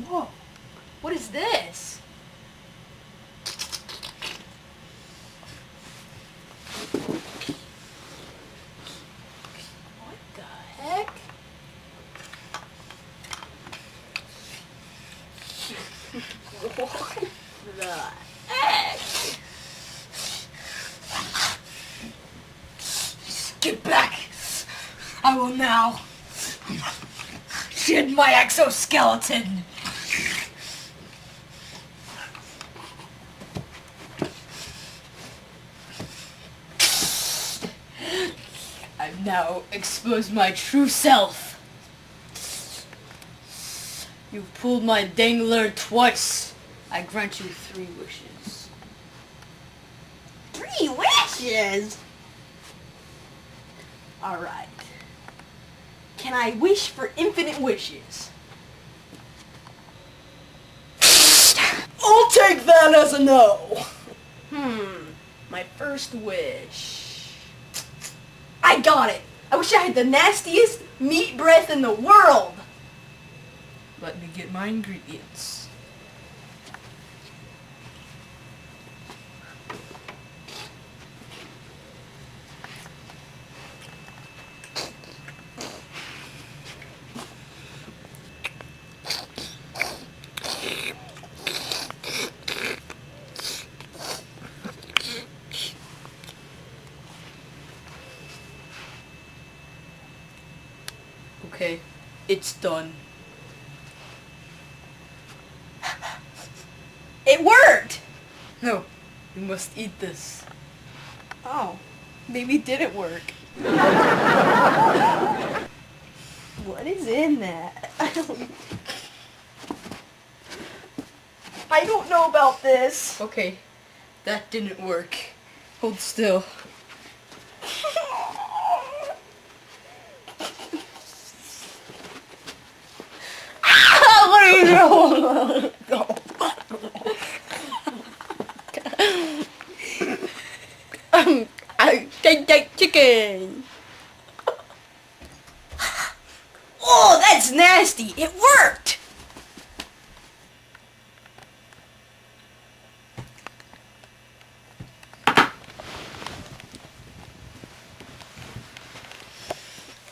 Whoa. What is this? What the heck? What the heck? Get back! I will now shed my exoskeleton! I've now exposed my true self. You've pulled my dangler twice. I grant you 3 wishes. 3 wishes? Alright. Can I wish for infinite wishes? I'll take that as a no. My first wish. I got it. I wish I had the nastiest meat breath in the world. Let me get my ingredients. Okay, it's done. It worked! No, you must eat this. Oh, maybe it didn't work. What is in that? I don't know about this. Okay, that didn't work. Hold still. What are you doing? I take that chicken. Oh, that's nasty. It worked.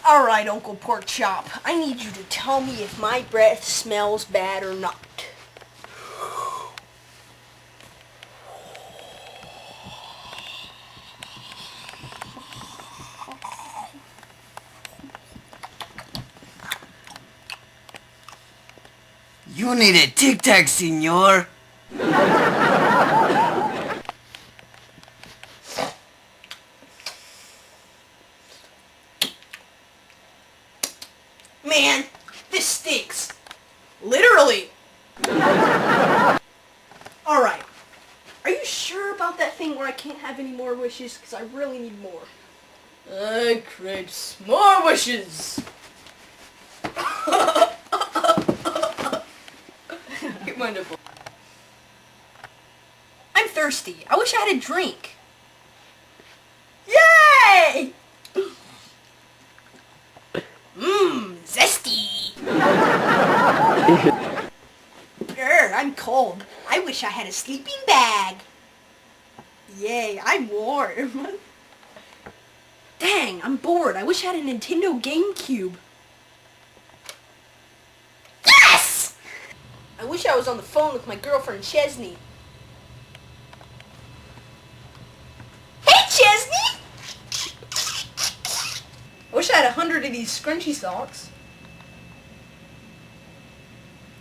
Alright, Uncle Porkchop. I need you to tell me if my breath smells bad or not. You need a Tic Tac, senor. Man, this stinks. Literally. Alright. Are you sure about that thing where I can't have any more wishes? Because I really need more. I crave more wishes. Wonderful. I'm thirsty. I wish I had a drink. Yay! Zesty. I'm cold. I wish I had a sleeping bag. Yay, I'm warm. Dang, I'm bored. I wish I had a Nintendo GameCube. Yes! I wish I was on the phone with my girlfriend Chesney. Hey, Chesney! I wish I had 100 of these scrunchy socks.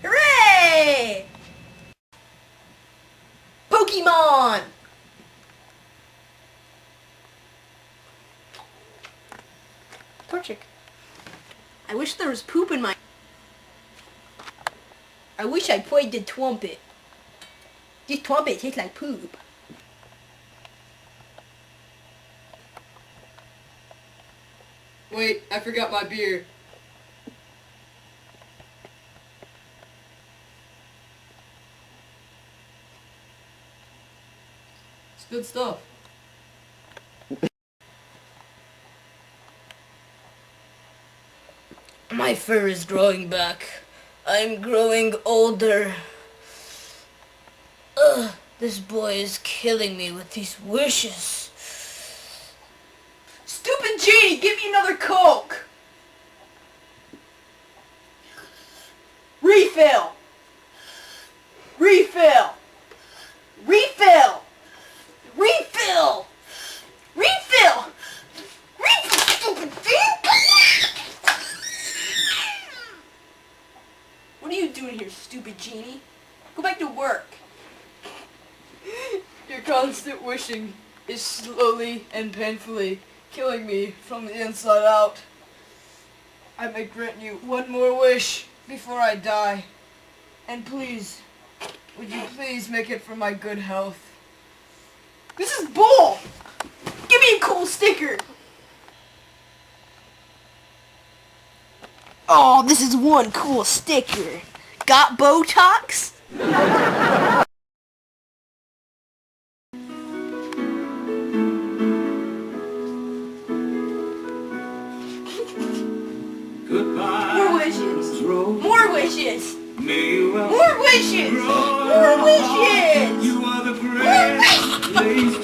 Hooray! Pokemon! Torchic. I wish there was poop in my... I wish I played the trumpet. This trumpet tastes like poop. Wait, I forgot my beer. It's good stuff. My fur is growing back. I'm growing older. Ugh, this boy is killing me with these wishes. Stupid genie, give me another Coke! Refill! Refill! Refill! Refill! Refill! Refill, stupid thing! What are you doing here, stupid genie? Go back to work. Your constant wishing is slowly and painfully killing me from the inside out. I may grant you one more wish before I die. And please, would you please make it for my good health? This is bull! Give me a cool sticker! Oh, this is one cool sticker. Got Botox? Goodbye. More wishes! Road. More wishes! May you well More wishes! grow More wishes! You are the great lazy